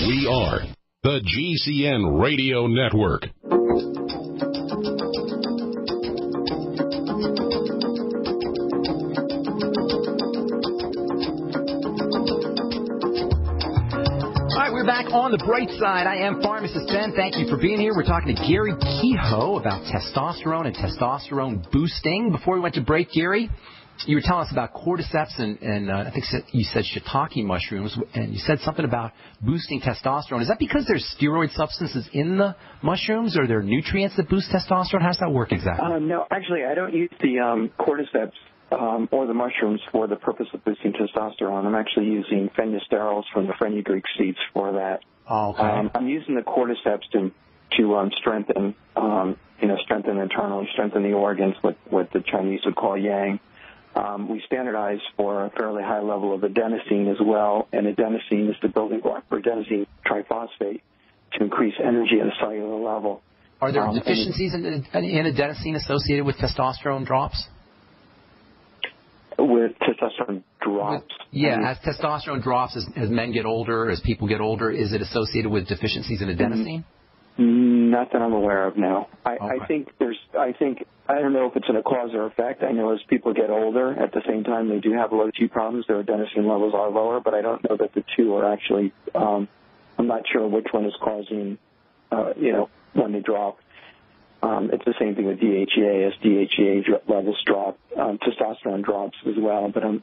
S8: We are the GCN Radio Network.
S1: We're back on the bright side. I am Pharmacist Ben. Thank you for being here. We're talking to Gary Kehoe about testosterone and testosterone boosting. Before we went to break, Gary, you were telling us about cordyceps and I think you said shiitake mushrooms, and you said something about boosting testosterone. Is that because there's steroid substances in the mushrooms, or are there nutrients that boost testosterone? How does that work exactly?
S18: No, actually, I don't use the cordyceps or the mushrooms for the purpose of boosting testosterone. I'm actually using fenesterols from the fenugreek seeds for that.
S1: Oh, okay.
S18: I'm using the cordyceps to strengthen, strengthen internally, strengthen the organs, what the Chinese would call yang. We standardize for a fairly high level of adenosine as well, and adenosine is the building block for adenosine triphosphate to increase energy at a cellular level.
S1: Are there deficiencies in adenosine associated with testosterone drops?
S18: With testosterone drops?
S1: As testosterone drops, as men get older, as people get older, is it associated with deficiencies in adenosine?
S18: Not that I'm aware of, no. I think I don't know if it's in a cause or effect. I know as people get older, at the same time they do have low T problems, their adenosine levels are lower, but I don't know that the two are actually, I'm not sure which one is causing, when they drop. It's the same thing with DHEA. As DHEA levels drop, testosterone drops as well, but I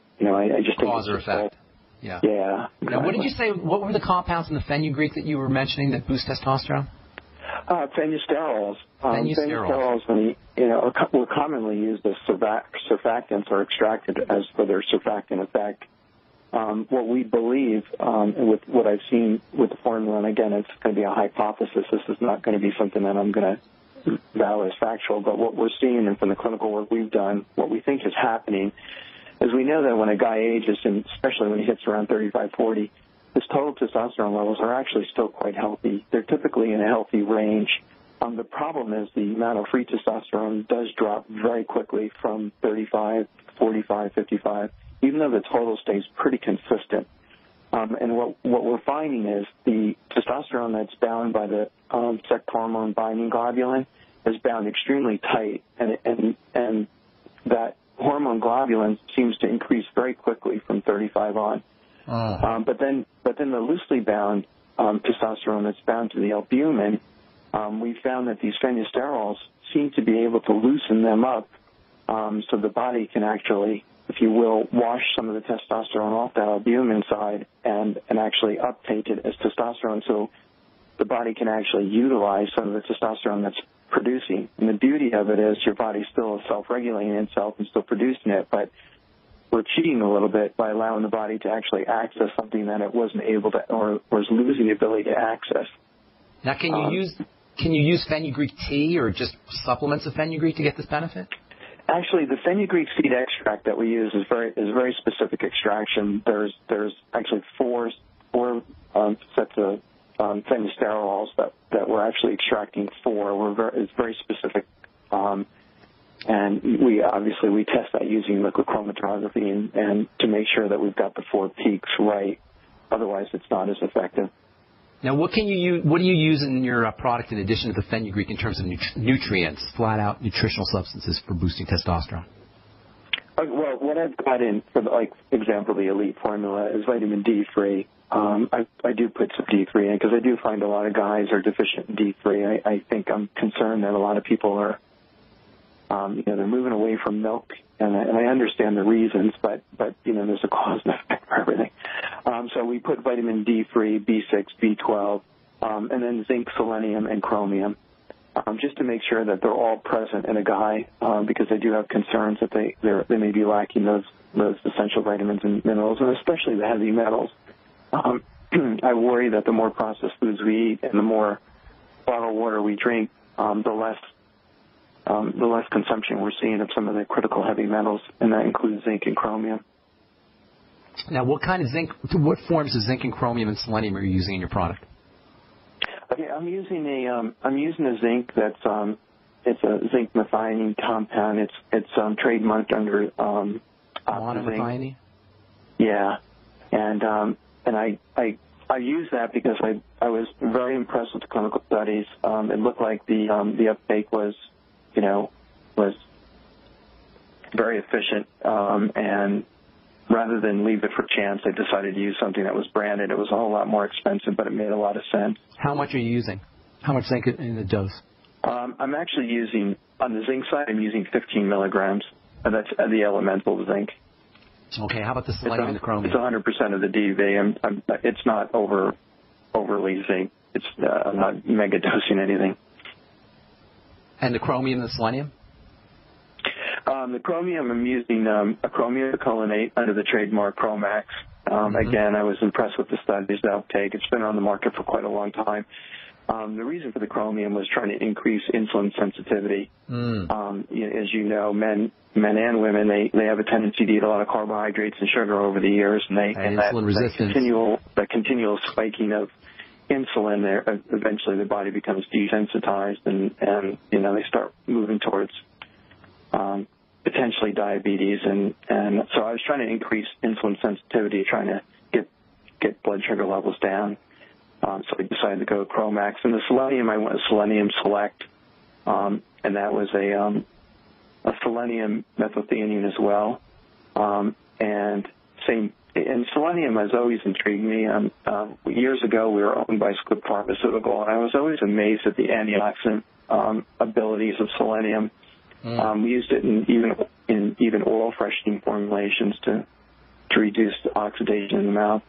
S18: just think
S1: cause or effect. Yeah.
S18: Yeah.
S1: Now, what did you say, what were the compounds in the fenugreek that you were mentioning that boost testosterone?
S18: Fenesterols. Fenesterols, were commonly used as surfactants or extracted as for their surfactant effect. What we believe, with what I've seen with the formula, and again, it's going to be a hypothesis. This is not going to be something that I'm going to vow as factual, but what we're seeing and from the clinical work we've done, what we think is happening is we know that when a guy ages, and especially when he hits around 35, 40, his total testosterone levels are actually still quite healthy. They're typically in a healthy range. The problem is the amount of free testosterone does drop very quickly from 35, 45, 55, even though the total stays pretty consistent. And what we're finding is the testosterone that's bound by the sex hormone binding globulin is bound extremely tight, and that hormone globulin seems to increase very quickly from 35 on. But then the loosely bound testosterone that's bound to the albumin, we found that these fenesterols seem to be able to loosen them up, so the body can actually, if you will, wash some of the testosterone off the albumin side and actually uptake it as testosterone, so the body can actually utilize some of the testosterone that's producing. And the beauty of it is your body's still self-regulating itself and still producing it, but we're cheating a little bit by allowing the body to actually access something that it wasn't able to, or is losing the ability to access.
S1: Now, can you use fenugreek tea or just supplements of fenugreek to get this benefit?
S18: Actually, the fenugreek seed extract that we use is very specific extraction. There's actually four sets of phenosterols that we're actually extracting for. It's very specific, and we test that using liquid chromatography and to make sure that we've got the 4 peaks right. Otherwise, it's not as effective.
S1: Now, what do you use in your product in addition to the fenugreek in terms of nutrients, flat-out nutritional substances for boosting testosterone?
S18: Well, what I've got in, for example, the Elite formula is vitamin D3. I do put some D3 in because I do find a lot of guys are deficient in D3. I think I'm concerned that a lot of people are, they're moving away from milk, and I understand the reasons, but there's a cause and effect for everything. So we put vitamin D3, B6, B12, and then zinc, selenium, and chromium, just to make sure that they're all present in a guy, because I do have concerns that they may be lacking those essential vitamins and minerals, and especially the heavy metals. I worry that the more processed foods we eat and the more bottled water we drink, the less consumption we're seeing of some of the critical heavy metals, and that includes zinc and chromium.
S1: Now, what forms of zinc and chromium and selenium are you using in your product?
S18: Okay, I'm using a zinc that's it's a zinc methionine compound. It's trademarked under
S1: monomethionine.
S18: Yeah, and I use that because I was very impressed with the clinical studies. It looked like the uptake was very efficient, and rather than leave it for chance, I decided to use something that was branded. It was a whole lot more expensive, but it made a lot of sense.
S1: How much are you using? How much zinc in the dose?
S18: I'm actually using, on the zinc side, I'm using 15 milligrams. That's the elemental zinc.
S1: Okay, how about the selenium and the chromium?
S18: It's 100% of the DV. It's not overly zinc. I'm not mega dosing anything.
S1: And the chromium and the selenium?
S18: The chromium, I'm using a chromium cholinate under the trademark Chromax. Again, I was impressed with the studies, the uptake. It's been on the market for quite a long time. The reason for the chromium was trying to increase insulin sensitivity. As you know, men and women, they have a tendency to eat a lot of carbohydrates and sugar over the years, and
S1: insulin resistance.
S18: That continual spiking of insulin, eventually the body becomes desensitized, and they start moving towards potentially diabetes, and so I was trying to increase insulin sensitivity, trying to get blood sugar levels down. So I decided to go with Chromax. And the selenium, I went with Selenium Select, and that was a selenium methylthionine as well. And selenium has always intrigued me. Years ago, we were owned by Scoop Pharmaceutical, and I was always amazed at the antioxidant abilities of selenium. We used it in even oral freshening formulations to reduce the oxidation in the mouth,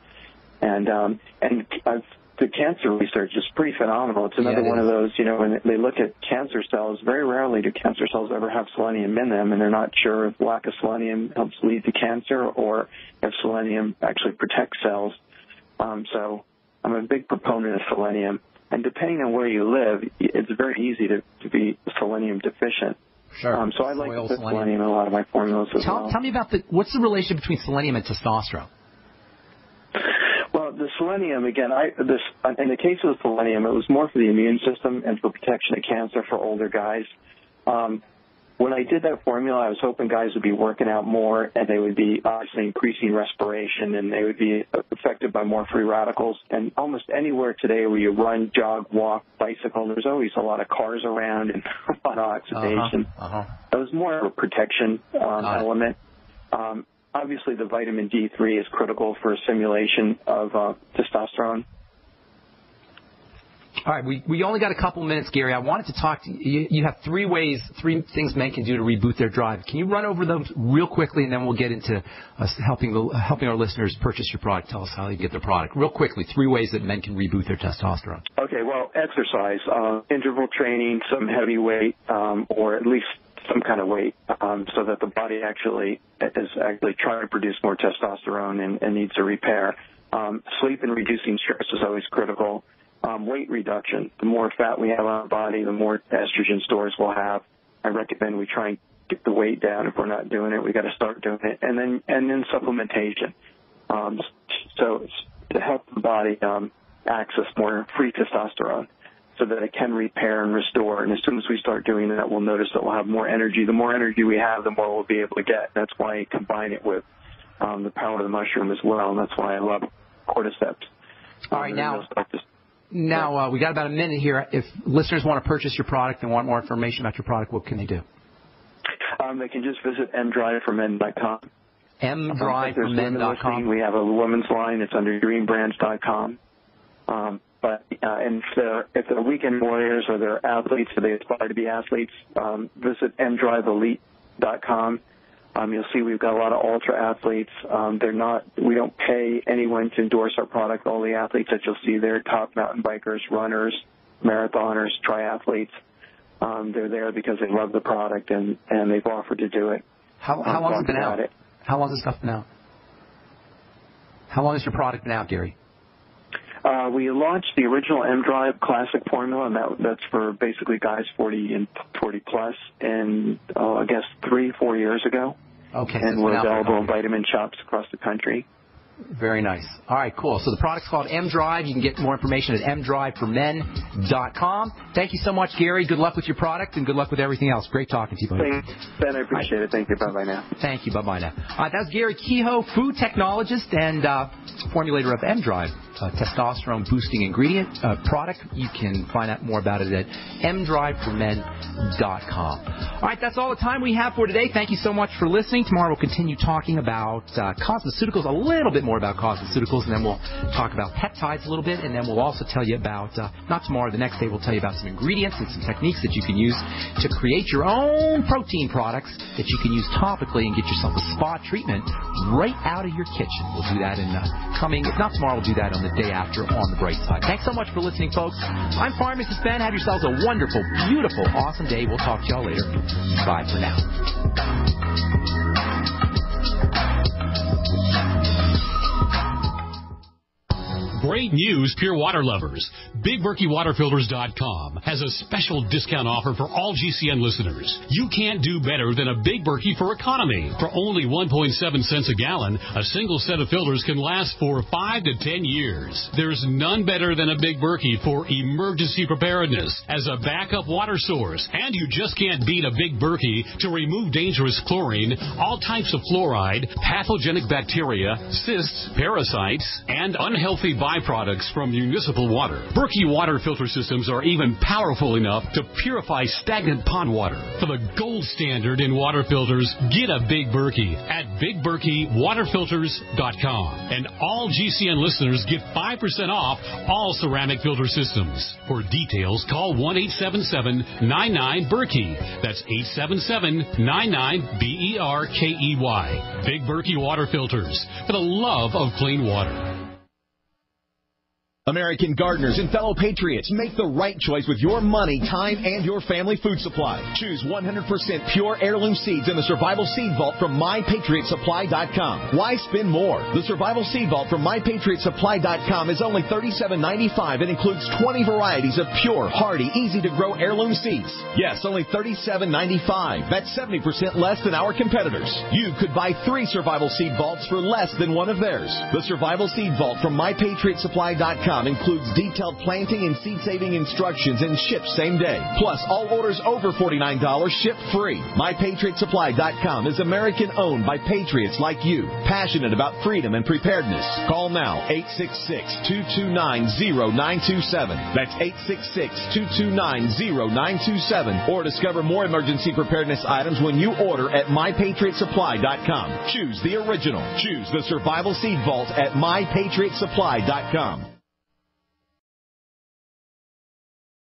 S18: and the cancer research is pretty phenomenal. It's another one of those, when they look at cancer cells, very rarely do cancer cells ever have selenium in them, and they're not sure if lack of selenium helps lead to cancer or if selenium actually protects cells. So I'm a big proponent of selenium, and depending on where you live, it's very easy to be selenium deficient.
S1: Sure.
S18: So I like to put selenium in a lot of my formulas as well.
S1: Tell me about what's the relationship between selenium and testosterone?
S18: Well, the selenium, again, in the case of the selenium, it was more for the immune system and for protection of cancer for older guys. When I did that formula, I was hoping guys would be working out more, and they would be obviously increasing respiration, and they would be affected by more free radicals. And almost anywhere today where you run, jog, walk, bicycle, there's always a lot of cars around and a lot of oxidation. It was more of a protection element. Obviously, the vitamin D3 is critical for simulation of testosterone.
S1: All right, we only got a couple minutes, Gary. I wanted to talk to you. You have three things men can do to reboot their drive. Can you run over them real quickly, and then we'll get into us helping our listeners purchase your product. Tell us how they get their product. Real quickly, 3 ways that men can reboot their testosterone.
S18: Okay, well, exercise, interval training, some heavy weight, or at least some kind of weight, so that the body actually is trying to produce more testosterone and needs a repair. Sleep and reducing stress is always critical. Weight reduction. The more fat we have on our body, the more estrogen stores we'll have. I recommend we try and get the weight down. If we're not doing it, we got to start doing it. And then supplementation. So to help the body access more free testosterone, so that it can repair and restore. And as soon as we start doing that, we'll notice that we'll have more energy. The more energy we have, the more we'll be able to get. That's why I combine it with the power of the mushroom as well, and that's why I love cordyceps.
S1: All right, now we got about a minute here. If listeners want to purchase your product and want more information about your product, what can they do?
S18: They can just visit mdriveformen.com.
S1: mdriveformen.com.
S18: We have a women's line. It's under dreambrands.com. And if they're weekend warriors or they're athletes or they aspire to be athletes, visit mdriveelite.com. You'll see we've got a lot of ultra athletes. We don't pay anyone to endorse our product. All the athletes that you'll see there, top mountain bikers, runners, marathoners, triathletes, they're there because they love the product and they've offered to do it.
S1: How long has it been out? How long has this stuff been out? How long has your product been out, Gary?
S18: We launched the original M-Drive Classic formula, and that's for basically guys 40 and 40 plus, and I guess 3-4 years ago.
S1: Okay.
S18: And we're available in vitamin shops across the country.
S1: Very nice. All right, cool. So the product's called M-Drive. You can get more information at mdriveformen.com. Thank you so much, Gary. Good luck with your product, and good luck with everything else. Great talking to you, buddy.
S18: Thanks, Ben. I appreciate it. Thank you. Bye-bye now.
S1: Thank you. Bye-bye now. That was Gary Kehoe, food technologist and formulator of M-Drive, testosterone-boosting ingredient product. You can find out more about it at mdriveformen.com. All right, that's all the time we have for today. Thank you so much for listening. Tomorrow we'll continue talking about cosmeceuticals, a little bit more about cosmeceuticals, and then we'll talk about peptides a little bit, and then we'll also tell you about, not tomorrow, the next day, we'll tell you about some ingredients and some techniques that you can use to create your own protein products that you can use topically and get yourself a spa treatment right out of your kitchen. We'll do that if not tomorrow, we'll do that on the day after on the bright side. Thanks so much for listening, folks. I'm Pharmacist Ben. Have yourselves a wonderful, beautiful, awesome day. We'll talk to y'all later. Bye for now.
S8: Great news, pure water lovers. BigBerkeyWaterFilters.com has a special discount offer for all GCN listeners. You can't do better than a Big Berkey for economy. For only 1.7 cents a gallon, a single set of filters can last for 5 to 10 years. There's none better than a Big Berkey for emergency preparedness as a backup water source. And you just can't beat a Big Berkey to remove dangerous chlorine, all types of fluoride, pathogenic bacteria, cysts, parasites, and unhealthy byproducts from municipal water. Berkey water filter systems are even powerful enough to purify stagnant pond water. For the gold standard in water filters, get a Big Berkey at BigBerkeyWaterFilters.com. And all GCN listeners get 5% off all ceramic filter systems. For details, call 1-877-99-BERKEY. That's 877-99-BERKEY. Big Berkey Water Filters, for the love of clean water.
S3: American gardeners and fellow patriots, make the right choice with your money, time, and your family food supply. Choose 100% pure heirloom seeds in the Survival Seed Vault from MyPatriotSupply.com. Why spend more? The Survival Seed Vault from MyPatriotSupply.com is only $37.95 and includes 20 varieties of pure, hardy, easy-to-grow heirloom seeds. Yes, only $37.95. That's 70% less than our competitors. You could buy 3 Survival Seed Vaults for less than one of theirs. The Survival Seed Vault from MyPatriotSupply.com includes detailed planting and seed-saving instructions and ships same day. Plus, all orders over $49 ship free. MyPatriotSupply.com is American-owned by patriots like you, passionate about freedom and preparedness. Call now, 866-229-0927. That's 866-229-0927. Or discover more emergency preparedness items when you order at MyPatriotSupply.com. Choose the original. Choose the Survival Seed Vault at MyPatriotSupply.com.